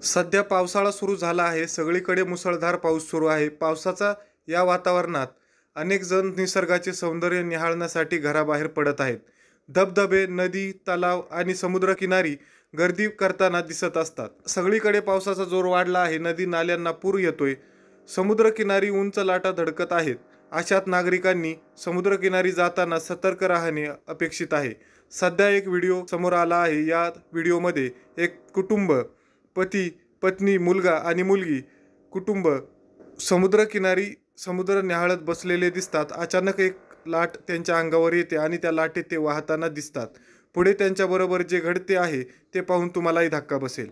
सध्या पावसाळा सुरू झाला आहे. सगळीकडे मुसळधार पाऊस सुरू आहे. पावसाचा या वातावरणात अनेक जण निसर्गाचे सौंदर्य निहाळण्यासाठी घराबाहेर पडत आहेत. धबधबे, नदी, तलाव आणि समुद्रकिनारी गर्दी करताना दिसत असतात. सगळीकडे पावसाचा जोर वाढला आहे. नदी नाल्यांना पूर येतोय. समुद्रकिनारी उंच लाटा धडकत आहेत. अशात नागरिकांनी समुद्रकिनारी जाताना सतर्क राहणे अपेक्षित आहे. सध्या एक व्हिडिओ समोर आला आहे. या व्हिडिओमध्ये एक कुटुंब, पती, पत्नी, मुलगा आणि मुलगी कुटुंब समुद्रकिनारी समुद्र न्याहाळत बसलेले दिसतात. अचानक एक लाट त्यांच्या अंगावर येते आणि त्या लाटेत ते वाहताना दिसतात. पुढे त्यांच्याबरोबर जे घडते आहे ते पाहून तुम्हालाही धक्का बसेल.